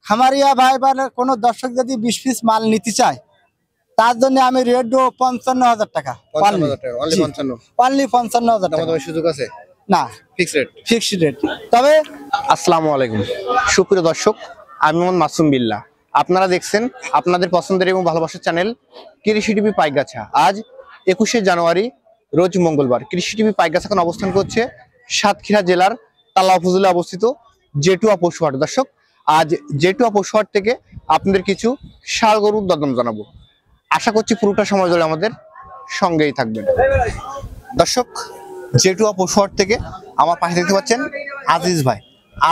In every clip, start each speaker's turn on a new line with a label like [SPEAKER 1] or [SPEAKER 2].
[SPEAKER 1] খামারিয়া ভাই বা কোনো দর্শক যদি 20 পিস মাল নিতে চায় তার জন্য আমি রেট দেবো 55,000 টাকা। অনলি 55,000 টাকা।
[SPEAKER 2] সুযোগ আছে
[SPEAKER 1] না, ফিক্সড রেট। তবে
[SPEAKER 2] আসসালামু আলাইকুম সুপ্রিয় দর্শক, আমি মোহাম্মদ মাসুম বিল্লাহ। আপনারা দেখছেন আপনাদের পছন্দের এবং ভালোবাসার চ্যানেল কৃষি টিভি পাইকগাছা। আজ 21শে জানুয়ারি রোজ মঙ্গলবার। কৃষি টিভি পাইকগাছা এখন অবস্থান করছে সাতক্ষীরা জেলার তালা উপজেলা অবস্থিত জেটুয়া পশুহাট। দর্শক, আজ জেটুয়া পশুহাট থেকে আপনাদের কিছু ষাঁড় গরুর দরদাম জানাবো। আশা করছি পুরোটা সময় ধরে আমাদের সঙ্গেই থাকবেন। দর্শক, জেটুয়া পশুহাট থেকে আমার পাশে দেখতে পাচ্ছেন আজিজ ভাই।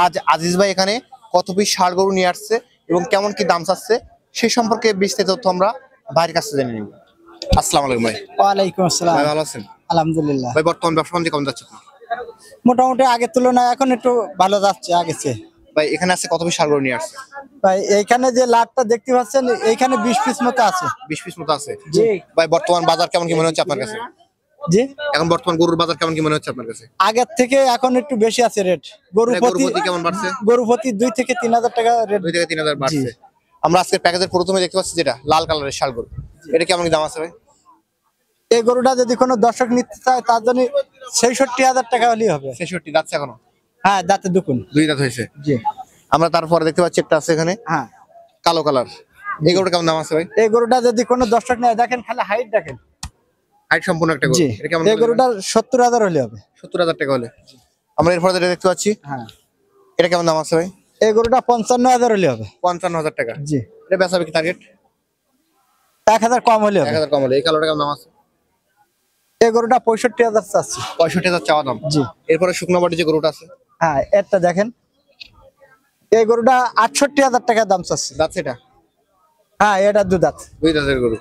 [SPEAKER 2] আজ আজিজ ভাই এখানে কত পিস ষাঁড় গরু নিয়ে আসছে এবং কেমন কি দাম চাচ্ছে সে সম্পর্কে বিস্তারিত তথ্য আমরা ভাইয়ের কাছে জেনে নিব। আসসালামু আলাইকুম ভাই।
[SPEAKER 1] ওয়ালাইকুম আসসালাম।
[SPEAKER 2] ভাই ভালো আছেন?
[SPEAKER 1] আলহামদুলিল্লাহ।
[SPEAKER 2] ভাই বর্তমান ব্যবসা বাণিজ্য কেমন যাচ্ছে?
[SPEAKER 1] মোটামুটি আগের তুলনায় এখন একটু ভালো যাচ্ছে আগেছে।
[SPEAKER 2] ভাই এখানে আছে কত পিস ষাঁড় গরু নিয়ে আসছে?
[SPEAKER 1] ভাই এইখানে যে লাটটা দেখতে পাচ্ছেন এইখানে 20 পিস মতো আছে।
[SPEAKER 2] 20 পিস মতো আছে। ভাই বর্তমান বাজার কেমন কি মনে হচ্ছে আপনার কাছে?
[SPEAKER 1] জি,
[SPEAKER 2] এখন বর্তমান গরুর বাজার কেমন কি মনে হচ্ছে আপনার কাছে?
[SPEAKER 1] আগের থেকে এখন একটু বেশি আছে রেট। গরু প্রতি
[SPEAKER 2] কেমন বাড়ছে?
[SPEAKER 1] গরু প্রতি 2 থেকে 3,000 টাকা রেট।
[SPEAKER 2] 2 থেকে 3,000 বাড়ছে। আমরা আজকে প্যাকেজের প্রথমে দেখতে পাচ্ছি যেটা লাল কালারের ষাঁড় গরু, এটা কেমন কি দাম আছে ভাই?
[SPEAKER 1] এই গরুটা যদি কোনো দর্শক নিতে চায় তার জন্য 66,000 টাকা হলেই হবে।
[SPEAKER 2] 66 যাচ্ছে এখনো?
[SPEAKER 1] হ্যাঁ, দাঁতে দুকুন,
[SPEAKER 2] 2 দাঁত হয়েছে।
[SPEAKER 1] জি।
[SPEAKER 2] আমরা তারপরে দেখতে পাচ্ছি একটা আছে এখানে
[SPEAKER 1] হ্যাঁ,
[SPEAKER 2] কালো কালার। এই গরুটা কেমন দাম আছে ভাই?
[SPEAKER 1] এই গরুটা যদি কোনো দর্শক নেয়, দেখেন খালি হাইট দেখেন,
[SPEAKER 2] হাইট সম্পূর্ণ একটা গরু।
[SPEAKER 1] জি।
[SPEAKER 2] এটা কেমন?
[SPEAKER 1] এই গরুটা 70,000 হলে হবে।
[SPEAKER 2] 70,000 টাকা হলে। আমরা এরপরে যেটা দেখতে পাচ্ছি,
[SPEAKER 1] হ্যাঁ,
[SPEAKER 2] এটা কেমন দাম আছে ভাই?
[SPEAKER 1] এই গরুটা 55,000 হলে হবে।
[SPEAKER 2] 55,000 টাকা।
[SPEAKER 1] জি।
[SPEAKER 2] এটা বেচা বিক্রি টার্গেট
[SPEAKER 1] 1,000 কম হলে হবে।
[SPEAKER 2] 1,000 কম হলে। এই কালোটা কেমন দাম আছে?
[SPEAKER 1] এই গরুটা 65,000 চাচ্ছি।
[SPEAKER 2] 65,000 চাওয়া দাম।
[SPEAKER 1] জি।
[SPEAKER 2] এরপরে শুকনো বাটি যে গরুটা আছে,
[SPEAKER 1] হ্যাঁ, এটা দেখেন, এই গরুটা 68,000 টাকা দাম চাচ্ছি।
[SPEAKER 2] দাঁত সেটা?
[SPEAKER 1] হ্যাঁ, এটা 2 দাঁত।
[SPEAKER 2] 2 দাঁতের গরু।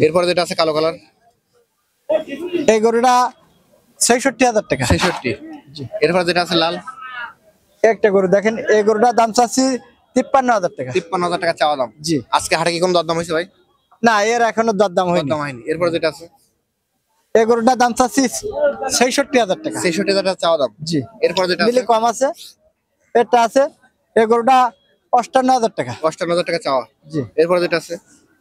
[SPEAKER 2] এরপরে যেটা আছে কালো কালার,
[SPEAKER 1] এই গরুটা 66,000 টাকা।
[SPEAKER 2] 66।
[SPEAKER 1] জি।
[SPEAKER 2] এরপরে যেটা আছে লাল,
[SPEAKER 1] একটা গরু দেখেন, এই গরুটা দাম চাচ্ছি 53,000 টাকা।
[SPEAKER 2] 53,000 টাকা চাওয়া দাম।
[SPEAKER 1] জি।
[SPEAKER 2] আজকে হাটে কি কোনো দরদাম হয়েছে ভাই?
[SPEAKER 1] না, এর এখনো দরদাম হয়নি।
[SPEAKER 2] দরদাম হয়নি। এরপরে যেটা আছে,
[SPEAKER 1] এই গরুটার দাম চাচ্ছি 66,000 টাকা।
[SPEAKER 2] 66,000 টাকা চাওয়া দাম।
[SPEAKER 1] জি।
[SPEAKER 2] এরপরে যেটা
[SPEAKER 1] দিলে
[SPEAKER 2] আছে,
[SPEAKER 1] কম আছে, এটা আছে, এই গরুটা 58,000 টাকা।
[SPEAKER 2] 58,000 টাকা চাওয়া।
[SPEAKER 1] জি।
[SPEAKER 2] এরপরে যেটা আছে,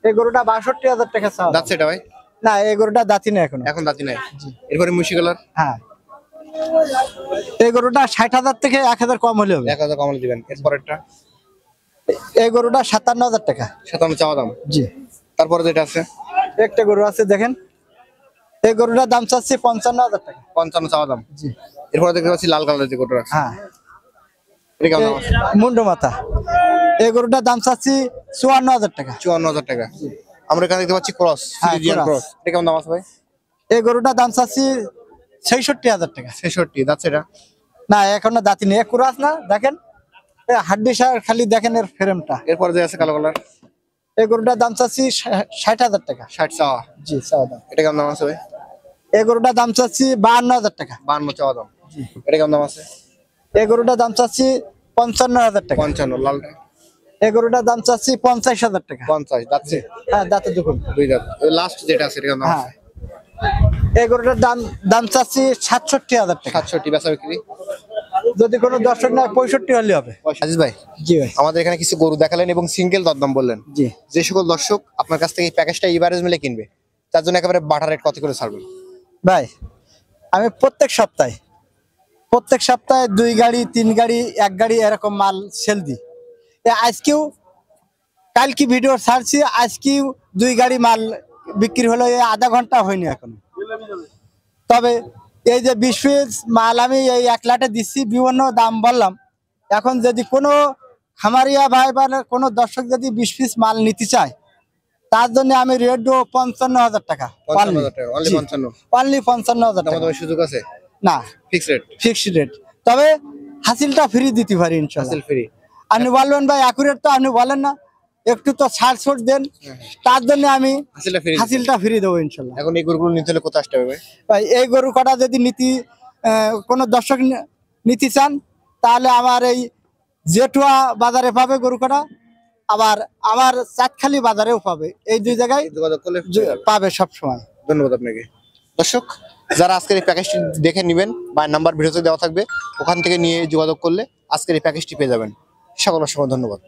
[SPEAKER 1] এই গরুটা 62,000 টাকা চাওয়া।
[SPEAKER 2] দাঁত সেটা ভাই?
[SPEAKER 1] না, এই গরুটা দাঁতি নেই এখনো।
[SPEAKER 2] এখন দাঁতি নাই। এরপরে মুশি কালার,
[SPEAKER 1] হ্যাঁ, এই গরুটা 60,000 থেকে 1,000 কম হলে হবে।
[SPEAKER 2] 1,000 কম হলে দিবেন। এরপরেরটা,
[SPEAKER 1] এই গরুটা 57,000 টাকা।
[SPEAKER 2] 57 চাওয়া দাম।
[SPEAKER 1] জি।
[SPEAKER 2] তারপরে যেটা আছে,
[SPEAKER 1] একটা গরু আছে দেখেন, এই গরুটার দাম চাচ্ছি 55,000 টাকা।
[SPEAKER 2] 55 চাওয়া দাম।
[SPEAKER 1] জি।
[SPEAKER 2] এরপরে দেখতে পাচ্ছি লাল কালারের যে গরুটা আছে,
[SPEAKER 1] হ্যাঁ,
[SPEAKER 2] এটা কেমন দাম আছে?
[SPEAKER 1] মুন্ডু মাথা, এই গরুটার দাম চাচ্ছি 54,000 টাকা।
[SPEAKER 2] 54,000 টাকা। আমরা এখানে দেখতে পাচ্ছি ক্রস,
[SPEAKER 1] হ্যাঁ,
[SPEAKER 2] ফ্রিজিয়ান
[SPEAKER 1] cross।
[SPEAKER 2] ক্রস, এটা কেমন দাম আছে ভাই?
[SPEAKER 1] এই গরুটার দাম চাচ্ছি 66,000 টাকা।
[SPEAKER 2] 66 দাঁত সেটা?
[SPEAKER 1] না, এখনো দাঁতি নেই, কুরাস না, দেখেন হাড্ডি সার খালি দেখেন এর ফ্রেমটা।
[SPEAKER 2] এরপরে যে আছে কালো কালার,
[SPEAKER 1] এই গরুটার দাম চাচ্ছি 60,000 টাকা।
[SPEAKER 2] 60 চাওয়া।
[SPEAKER 1] জি, চাওয়া দাম।
[SPEAKER 2] এটা কেমন দাম আছে ভাই?
[SPEAKER 1] এই গরুটার দাম চাচ্ছি 52,000 টাকা।
[SPEAKER 2] 52 চাওয়া দাম।
[SPEAKER 1] জি।
[SPEAKER 2] এটা কেমন দাম আছে?
[SPEAKER 1] এই গরুটার দাম চাচ্ছি 55,000 টাকা।
[SPEAKER 2] 55 লালটা?
[SPEAKER 1] এই গরুটার দাম চাচ্ছি 50,000 টাকা।
[SPEAKER 2] 50 দাঁত সে?
[SPEAKER 1] হ্যাঁ, দাঁতে দেখুন।
[SPEAKER 2] 2 দাঁত। লাস্ট যেটা আছে এটা কেমন দাম
[SPEAKER 1] হ্যাঁ,
[SPEAKER 2] আছে?
[SPEAKER 1] এই গরুটার দাম চাচ্ছি 67,000 টাকা।
[SPEAKER 2] 67 বেচা বিক্রি?
[SPEAKER 1] যদি কোনো দর্শক নেয় 65 হলে হবে।
[SPEAKER 2] আজিজ ভাই,
[SPEAKER 1] জি ভাই।
[SPEAKER 2] আমাদের এখানে কিছু গরু দেখালেন এবং সিঙ্গেল দরদাম বললেন।
[SPEAKER 1] জি।
[SPEAKER 2] যে সকল দর্শক আপনার কাছ থেকে এই প্যাকেজটা এভারেজ মিলে কিনবে তার জন্য একেবারে বাটা রেট কত করে ছাড়বেন?
[SPEAKER 1] ভাই, আমি প্রত্যেক সপ্তাহে 2 গাড়ি 3 গাড়ি 1 গাড়ি এরকম মাল সেল দিই। আজকেও কালকে ভিডিও ছাড়ছি, আজকেও 2 গাড়ি মাল বিক্রি হলো, এই আধা ঘন্টা হয়নি এখনো। তবে এই যে 20 পিস মাল আমি এই 1 লাটে দিচ্ছি, বিভিন্ন দাম বললাম। এখন যদি কোনো খামারিয়া ভাই বা কোনো দর্শক যদি 20 পিস মাল নিতে চায় তার জন্য আমি রেট দেবো 55,000 টাকা।
[SPEAKER 2] 55,000 টাকা। অনলি 55?
[SPEAKER 1] অনলি 55,000 টাকা।
[SPEAKER 2] তোমাদের সুযোগ আছে?
[SPEAKER 1] না, ফিক্সড রেট। তবে হাসিলটা ফ্রি দিতে পারি ইনশাআল্লাহ।
[SPEAKER 2] হাসিল ফ্রি?
[SPEAKER 1] আপনি বলবেন ভাই অ্যাকুরেট, তো আপনি বলেন না, একটু তো ছাড় দেন, তার জন্য আমি হাসিলটা ফ্রি দেবো ইনশাআল্লাহ।
[SPEAKER 2] এখন এই গরুগুলো নিতে হলে কোথায় আসতে হবে
[SPEAKER 1] ভাই? এই গরু কটা যদি কোনো দর্শক নিতে চান তাহলে আমার এই জেটুয়া বাজারে পাবে গরু কটা, আবার আমার চাঁদখালি বাজারেও পাবে। এই 2 জায়গায়
[SPEAKER 2] যোগাযোগ করলে
[SPEAKER 1] পাবে সব সময়।
[SPEAKER 2] ধন্যবাদ আপনাকে। দর্শক, যারা আজকের এই প্যাকেজটি দেখে নেবেন বা নাম্বার ভিডিওতে দেওয়া থাকবে, ওখান থেকে নিয়ে যোগাযোগ করলে আজকের এই প্যাকেজটি পেয়ে যাবেন। সকল অসংখ্য ধন্যবাদ।